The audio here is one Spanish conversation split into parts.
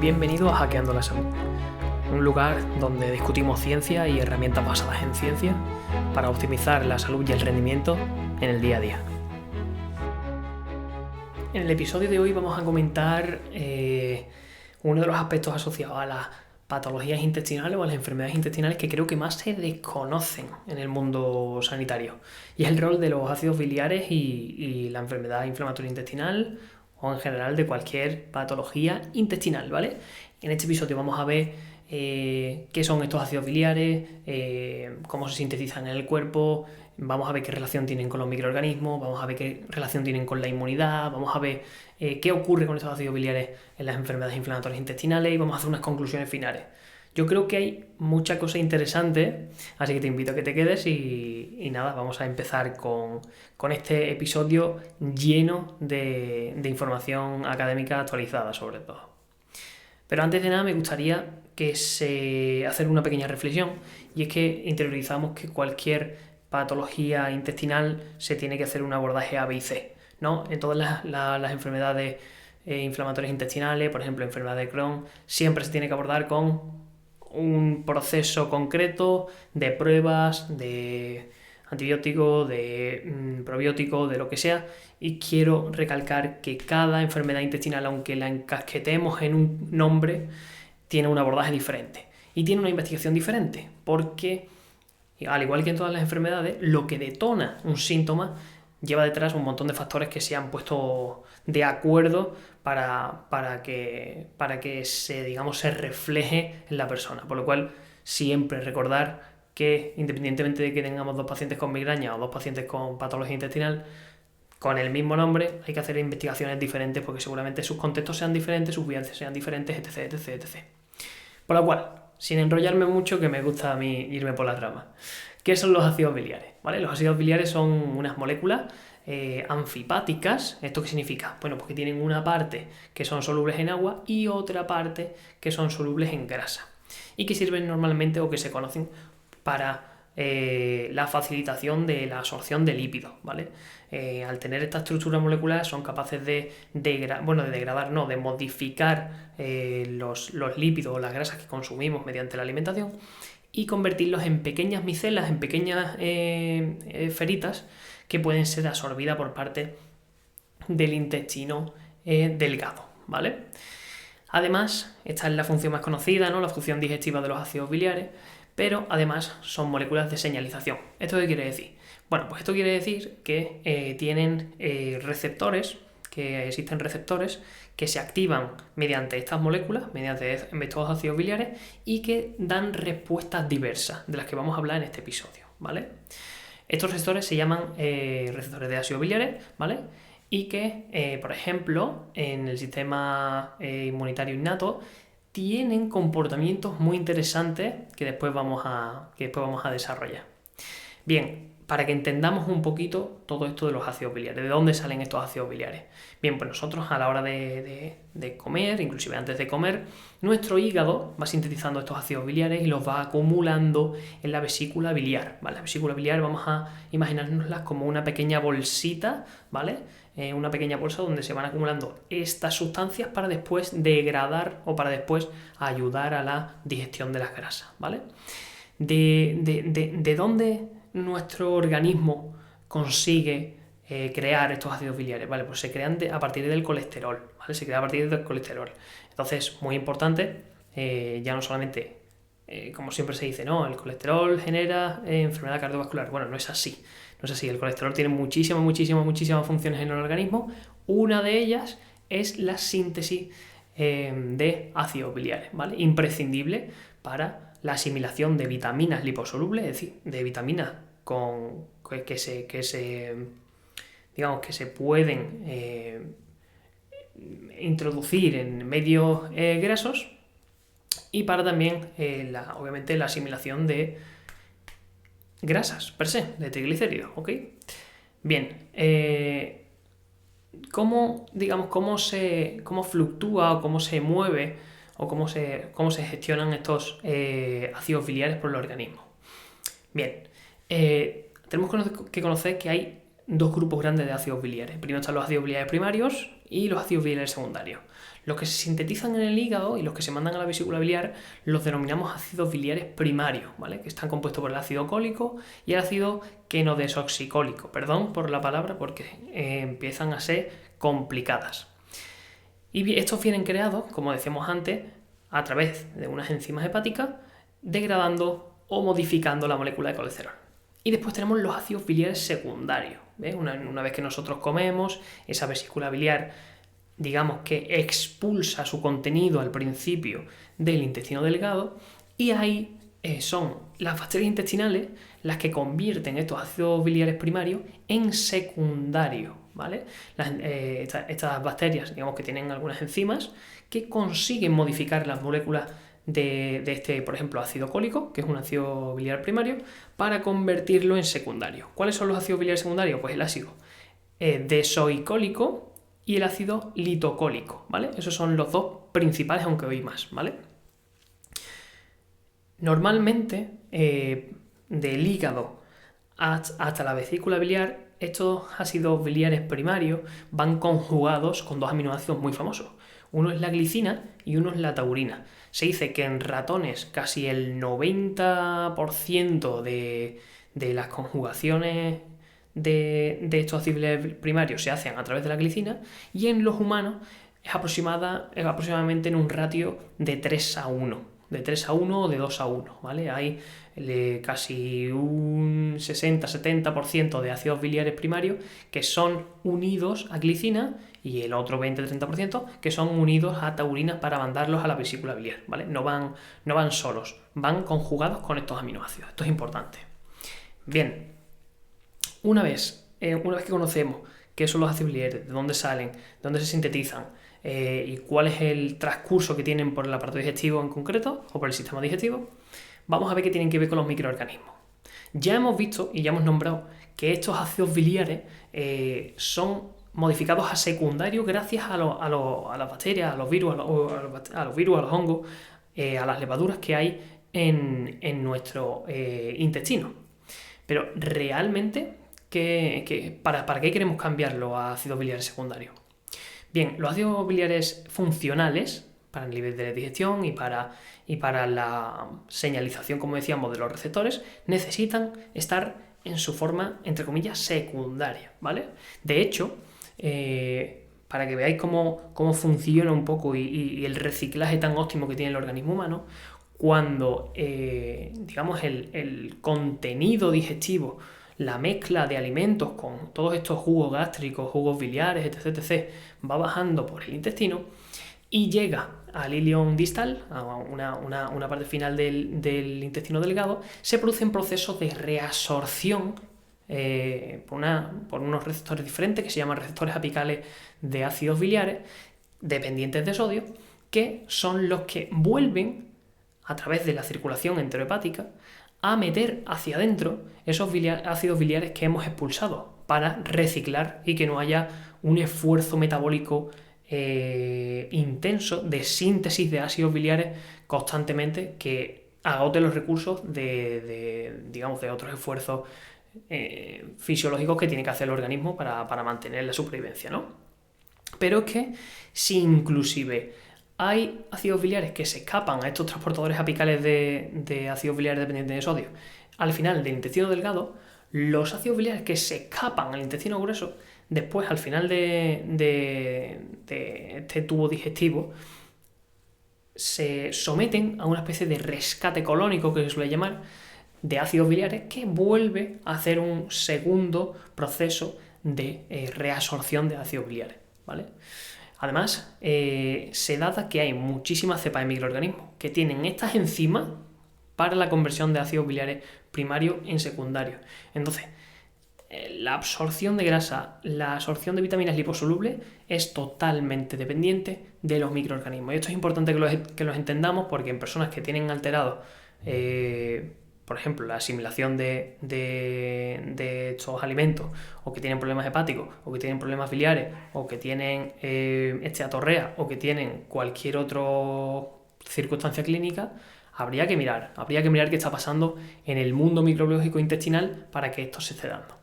Bienvenido a Hackeando la Salud, un lugar donde discutimos ciencia y herramientas basadas en ciencia para optimizar la salud y el rendimiento en el día a día. En el episodio de hoy vamos a comentar uno de los aspectos asociados a las patologías intestinales o a las enfermedades intestinales que creo que más se desconocen en el mundo sanitario, y es el rol de los ácidos biliares y la enfermedad inflamatoria intestinal o en general de cualquier patología intestinal, ¿vale? En este episodio vamos a ver qué son estos ácidos biliares, cómo se sintetizan en el cuerpo, vamos a ver qué relación tienen con los microorganismos, vamos a ver qué relación tienen con la inmunidad, vamos a ver qué ocurre con estos ácidos biliares en las enfermedades inflamatorias intestinales y vamos a hacer unas conclusiones finales. Yo creo que hay mucha cosa interesante, así que te invito a que te quedes y nada, vamos a empezar con este episodio lleno de información académica actualizada sobre todo. Pero antes de nada me gustaría hacer una pequeña reflexión, y es que interiorizamos que cualquier patología intestinal se tiene que hacer un abordaje A, B y C, ¿no? En todas las enfermedades inflamatorias intestinales, por ejemplo, enfermedad de Crohn, siempre se tiene que abordar con un proceso concreto de pruebas, de antibióticos, de probióticos, de lo que sea, y quiero recalcar que cada enfermedad intestinal, aunque la encasquetemos en un nombre, tiene un abordaje diferente y tiene una investigación diferente, porque al igual que en todas las enfermedades, lo que detona un síntoma lleva detrás un montón de factores que se han puesto de acuerdo para que se refleje en la persona. Por lo cual, siempre recordar que independientemente de que tengamos dos pacientes con migraña o dos pacientes con patología intestinal, con el mismo nombre hay que hacer investigaciones diferentes porque seguramente sus contextos sean diferentes, sus vivencias sean diferentes, etc, etc, etc. Por lo cual, sin enrollarme mucho, que me gusta a mí irme por las ramas. ¿Qué son los ácidos biliares? ¿Vale? Los ácidos biliares son unas moléculas anfipáticas. ¿Esto qué significa? Bueno, pues que tienen una parte que son solubles en agua y otra parte que son solubles en grasa, y que sirven normalmente o que se conocen para la facilitación de la absorción de lípidos, ¿vale? Al tener esta estructura molecular son capaces de modificar los lípidos o las grasas que consumimos mediante la alimentación y convertirlos en pequeñas micelas, en pequeñas esferitas que pueden ser absorbidas por parte del intestino delgado, ¿vale? Además, esta es la función más conocida, ¿no? La función digestiva de los ácidos biliares, pero además son moléculas de señalización. ¿Esto qué quiere decir? Bueno, pues esto quiere decir que tienen receptores, que existen receptores que se activan mediante estas moléculas, mediante estos ácidos biliares, y que dan respuestas diversas, de las que vamos a hablar en este episodio, ¿vale? Estos receptores se llaman receptores de ácidos biliares, ¿vale? Y que, por ejemplo, en el sistema inmunitario innato, tienen comportamientos muy interesantes que después vamos a desarrollar. Bien, para que entendamos un poquito todo esto de los ácidos biliares, ¿de dónde salen estos ácidos biliares? Bien, pues nosotros a la hora de comer, inclusive antes de comer, nuestro hígado va sintetizando estos ácidos biliares y los va acumulando en la vesícula biliar, ¿vale? La vesícula biliar vamos a imaginárnosla como una pequeña bolsita, ¿vale? Una pequeña bolsa donde se van acumulando estas sustancias para después degradar o para después ayudar a la digestión de las grasas, ¿vale? ¿De dónde nuestro organismo consigue crear estos ácidos biliares? Vale, pues se crean a partir del colesterol, ¿vale? Se crea a partir del colesterol. Entonces, muy importante, ya no solamente, como siempre se dice, no, el colesterol genera enfermedad cardiovascular. Bueno, no es así. No es así. El colesterol tiene muchísimas funciones en el organismo. Una de ellas es la síntesis de ácidos biliares, ¿vale? Imprescindible para la asimilación de vitaminas liposolubles, es decir, de vitaminas que se pueden introducir en medios grasos, y para también obviamente la asimilación de grasas per se, de triglicéridos, ¿ok? Bien, ¿cómo fluctúa o cómo se mueve o cómo se gestionan estos ácidos biliares por el organismo? Bien, tenemos que conocer que hay dos grupos grandes de ácidos biliares. Primero están los ácidos biliares primarios y los ácidos biliares secundarios. Los que se sintetizan en el hígado y los que se mandan a la vesícula biliar los denominamos ácidos biliares primarios, ¿vale? Que están compuestos por el ácido cólico y el ácido quenodesoxicólico. Perdón por la palabra porque empiezan a ser complicadas. Y estos vienen creados, como decíamos antes, a través de unas enzimas hepáticas, degradando o modificando la molécula de colesterol. Y después tenemos los ácidos biliares secundarios. ¿Ves? Una vez que nosotros comemos, esa vesícula biliar, digamos que expulsa su contenido al principio del intestino delgado, y ahí son las bacterias intestinales las que convierten estos ácidos biliares primarios en secundarios, ¿vale? Estas bacterias, digamos que tienen algunas enzimas que consiguen modificar las moléculas de este, por ejemplo, ácido cólico, que es un ácido biliar primario, para convertirlo en secundario. ¿Cuáles son los ácidos biliares secundarios? Pues el ácido desoicólico y el ácido litocólico, ¿vale? Esos son los dos principales, aunque hoy más, ¿vale? Normalmente, del hígado hasta la vesícula biliar, estos ácidos biliares primarios van conjugados con dos aminoácidos muy famosos. Uno es la glicina y uno es la taurina. Se dice que en ratones casi el 90% de las conjugaciones de estos ácidos biliares primarios se hacen a través de la glicina, y en los humanos es aproximadamente en un ratio de 3:1. De 3:1 o de 2:1, ¿vale? Hay casi un 60-70% de ácidos biliares primarios que son unidos a glicina y el otro 20-30% que son unidos a taurina para mandarlos a la vesícula biliar, ¿vale? No van solos, van conjugados con estos aminoácidos. Esto es importante. Bien, una vez que conocemos qué son los ácidos biliares, de dónde salen, de dónde se sintetizan, y cuál es el transcurso que tienen por el aparato digestivo en concreto o por el sistema digestivo, vamos a ver qué tienen que ver con los microorganismos. Ya hemos visto y ya hemos nombrado que estos ácidos biliares son modificados a secundarios gracias a las bacterias, a los virus, a los hongos, a las levaduras que hay en nuestro intestino. Pero realmente, ¿para qué queremos cambiarlo a ácidos biliares secundarios? Bien, los ácidos biliares funcionales, para el nivel de digestión y para la señalización, como decíamos, de los receptores, necesitan estar en su forma, entre comillas, secundaria, ¿vale? De hecho, para que veáis cómo funciona un poco y el reciclaje tan óptimo que tiene el organismo humano, cuando, digamos, el contenido digestivo, la mezcla de alimentos con todos estos jugos gástricos, jugos biliares, etc., va bajando por el intestino y llega al ilion distal, a una parte final del intestino delgado, se producen procesos de reabsorción por unos receptores diferentes que se llaman receptores apicales de ácidos biliares dependientes de sodio, que son los que vuelven a través de la circulación enterohepática a meter hacia adentro esos ácidos biliares que hemos expulsado para reciclar y que no haya un esfuerzo metabólico intenso de síntesis de ácidos biliares constantemente que agote los recursos digamos, de otros esfuerzos fisiológicos que tiene que hacer el organismo para mantener la supervivencia, ¿no? Pero es que si inclusive hay ácidos biliares que se escapan a estos transportadores apicales de ácidos biliares dependientes de sodio al final del intestino delgado, los ácidos biliares que se escapan al intestino grueso, después al final de este tubo digestivo, se someten a una especie de rescate colónico, que se suele llamar, de ácidos biliares, que vuelve a hacer un segundo proceso de reabsorción de ácidos biliares, ¿vale? Además, se data que hay muchísimas cepas de microorganismos que tienen estas enzimas para la conversión de ácidos biliares primarios en secundarios. Entonces, la absorción de grasa, la absorción de vitaminas liposolubles es totalmente dependiente de los microorganismos. Y esto es importante que los entendamos, porque en personas que tienen alterado, por ejemplo, la asimilación de estos alimentos, o que tienen problemas hepáticos, o que tienen problemas biliares, o que tienen esteatorrea, o que tienen cualquier otra circunstancia clínica, habría que mirar qué está pasando en el mundo microbiológico intestinal para que esto se esté dando.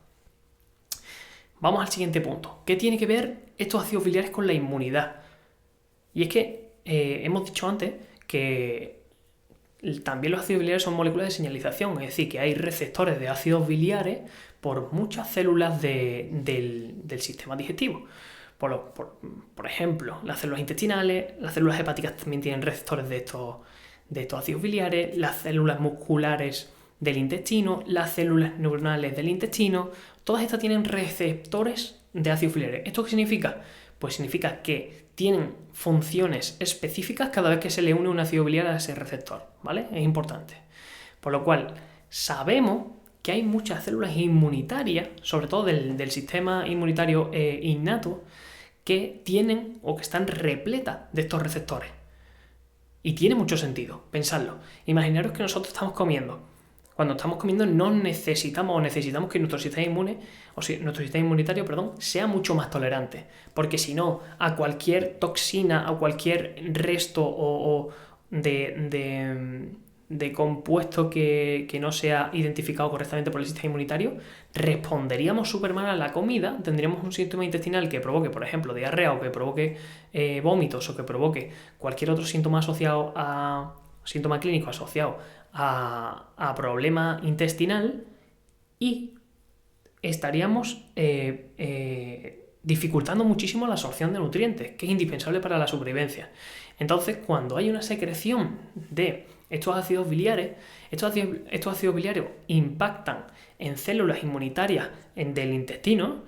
Vamos al siguiente punto. ¿Qué tiene que ver estos ácidos biliares con la inmunidad? Y es que hemos dicho antes que también los ácidos biliares son moléculas de señalización, es decir, que hay receptores de ácidos biliares por muchas células del sistema digestivo. Por ejemplo, las células intestinales, las células hepáticas también tienen receptores de estos ácidos biliares, las células musculares del intestino, las células neuronales del intestino, todas estas tienen receptores de ácidos biliares. ¿Esto qué significa? Pues significa que tienen funciones específicas cada vez que se le une un ácido biliar a ese receptor, ¿vale? Es importante. Por lo cual, sabemos que hay muchas células inmunitarias, sobre todo del sistema inmunitario innato, que tienen o que están repletas de estos receptores. Y tiene mucho sentido, pensadlo. Imaginaros que nosotros estamos comiendo. Cuando estamos comiendo necesitamos que nuestro sistema inmunitario, sea mucho más tolerante. Porque si no, a cualquier toxina, a cualquier resto de compuesto que no sea identificado correctamente por el sistema inmunitario, responderíamos súper mal a la comida, tendríamos un síntoma intestinal que provoque, por ejemplo, diarrea, o que provoque vómitos, o que provoque cualquier otro síntoma clínico asociado a problema intestinal, y estaríamos dificultando muchísimo la absorción de nutrientes, que es indispensable para la supervivencia. Entonces, cuando hay una secreción de estos ácidos biliares, estos ácidos biliares impactan en células inmunitarias del intestino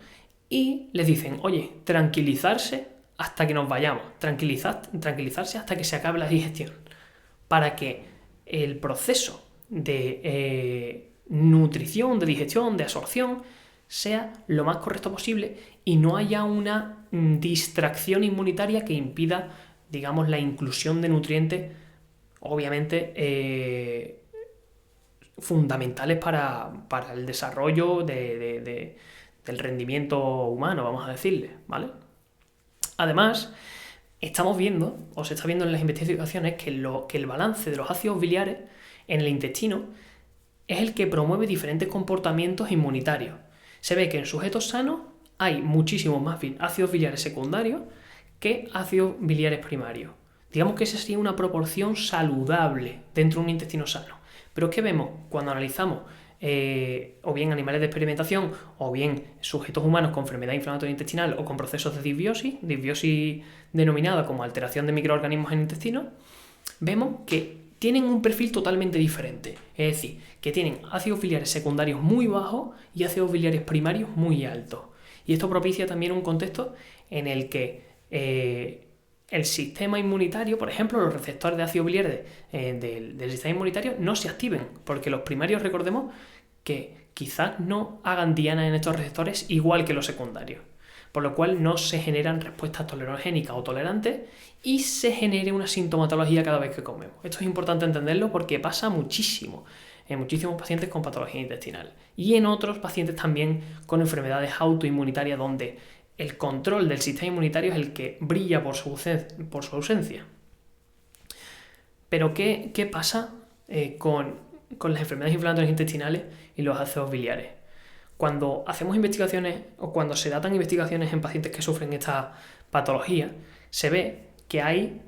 y les dicen, oye, tranquilizarse hasta que nos vayamos, tranquilizarse hasta que se acabe la digestión, para que el proceso de nutrición, de digestión, de absorción sea lo más correcto posible y no haya una distracción inmunitaria que impida, digamos, la inclusión de nutrientes, obviamente fundamentales para el desarrollo del rendimiento humano, vamos a decirle, ¿vale? Además, se está viendo en las investigaciones que el balance de los ácidos biliares en el intestino es el que promueve diferentes comportamientos inmunitarios. Se ve que en sujetos sanos hay muchísimos más ácidos biliares secundarios que ácidos biliares primarios. Digamos que esa sería una proporción saludable dentro de un intestino sano. Pero es que vemos, cuando analizamos o bien animales de experimentación, o bien sujetos humanos con enfermedad inflamatoria intestinal o con procesos de disbiosis denominada como alteración de microorganismos en el intestino, vemos que tienen un perfil totalmente diferente. Es decir, que tienen ácidos biliares secundarios muy bajos y ácidos biliares primarios muy altos. Y esto propicia también un contexto en el que el sistema inmunitario, por ejemplo, los receptores de ácidos biliares del sistema inmunitario no se activen, porque los primarios, recordemos, que quizás no hagan diana en estos receptores igual que los secundarios, por lo cual no se generan respuestas tolerogénicas o tolerantes y se genere una sintomatología cada vez que comemos. Esto es importante entenderlo porque pasa muchísimo en muchísimos pacientes con patología intestinal y en otros pacientes también con enfermedades autoinmunitarias donde el control del sistema inmunitario es el que brilla por su ausencia. Pero ¿qué pasa con las enfermedades inflamatorias intestinales y los ácidos biliares? Cuando hacemos investigaciones o cuando se datan investigaciones en pacientes que sufren esta patología, se ve que hay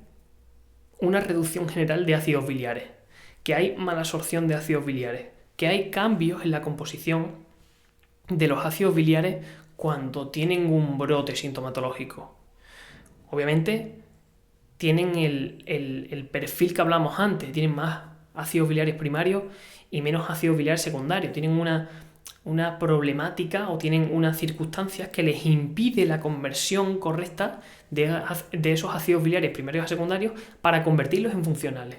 una reducción general de ácidos biliares, que hay mala absorción de ácidos biliares, que hay cambios en la composición de los ácidos biliares cuando tienen un brote sintomatológico. Obviamente tienen el perfil que hablamos antes, tienen más ácidos biliares primarios y menos ácidos biliares secundarios, tienen una problemática o tienen unas circunstancias que les impide la conversión correcta de esos ácidos biliares primarios a secundarios para convertirlos en funcionales.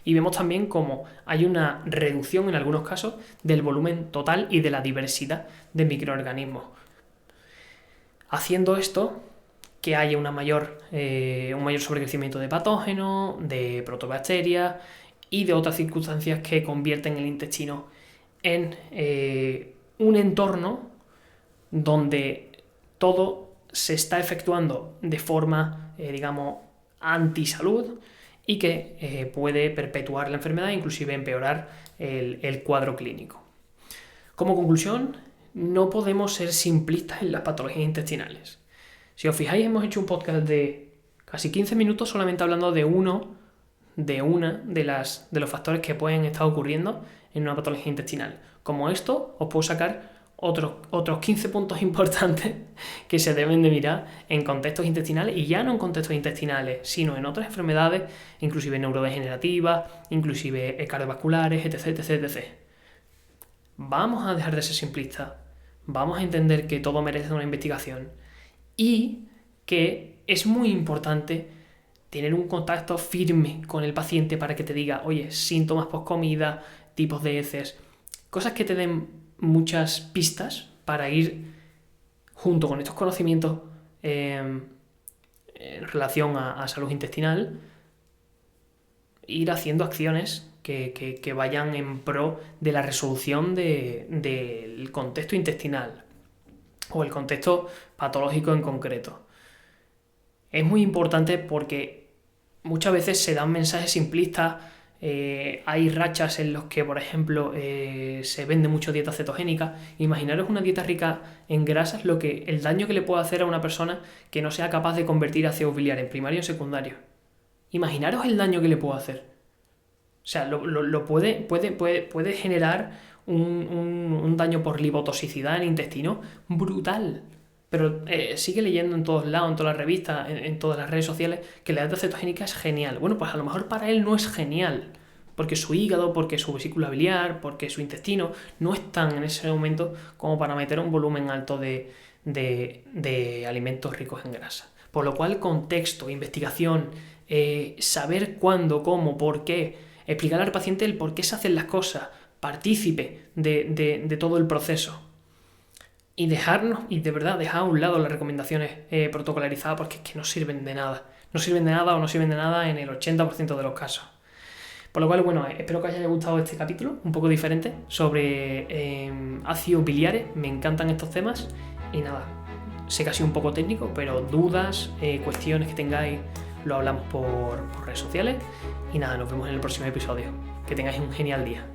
Y vemos también cómo hay una reducción en algunos casos del volumen total y de la diversidad de microorganismos. Haciendo esto, que haya un mayor sobrecrecimiento de patógenos, de protobacterias y de otras circunstancias que convierten el intestino en un entorno donde todo se está efectuando de forma, antisalud y que puede perpetuar la enfermedad e inclusive empeorar el cuadro clínico. Como conclusión, no podemos ser simplistas en las patologías intestinales. Si os fijáis, hemos hecho un podcast de casi 15 minutos solamente hablando de una de los factores que pueden estar ocurriendo en una patología intestinal. Como esto, os puedo sacar otros 15 puntos importantes que se deben de mirar en contextos intestinales, y ya no en contextos intestinales, sino en otras enfermedades, inclusive neurodegenerativas, inclusive cardiovasculares, etc, etc, etc. Vamos a dejar de ser simplistas, vamos a entender que todo merece una investigación y que es muy importante tener un contacto firme con el paciente para que te diga, oye, síntomas post comida, tipos de heces, cosas que te den muchas pistas para ir, junto con estos conocimientos en relación a salud intestinal, ir haciendo acciones que vayan en pro de la resolución del contexto intestinal o el contexto patológico en concreto. Es muy importante porque muchas veces se dan mensajes simplistas. Hay rachas en los que, por ejemplo, se vende mucho dieta cetogénica. Imaginaros una dieta rica en grasas, el daño que le puede hacer a una persona que no sea capaz de convertir ácido biliar en primario y en secundario. Imaginaros el daño que le puede hacer. O sea, puede generar un daño por lipotoxicidad en el intestino brutal. Pero sigue leyendo en todos lados, en todas las revistas, en todas las redes sociales, que la dieta cetogénica es genial. Bueno, pues a lo mejor para él no es genial, porque su hígado, porque su vesícula biliar, porque su intestino no están en ese momento como para meter un volumen alto de alimentos ricos en grasa. Por lo cual, contexto, investigación, saber cuándo, cómo, por qué, explicar al paciente el por qué se hacen las cosas, partícipe de todo el proceso. Y de verdad dejar a un lado las recomendaciones protocolarizadas, porque es que no sirven de nada. No sirven de nada en el 80% de los casos. Por lo cual, bueno, espero que os haya gustado este capítulo, un poco diferente, sobre ácidos biliares. Me encantan estos temas. Y nada, sé que ha sido un poco técnico, pero dudas, cuestiones que tengáis, lo hablamos por redes sociales. Y nada, nos vemos en el próximo episodio. Que tengáis un genial día.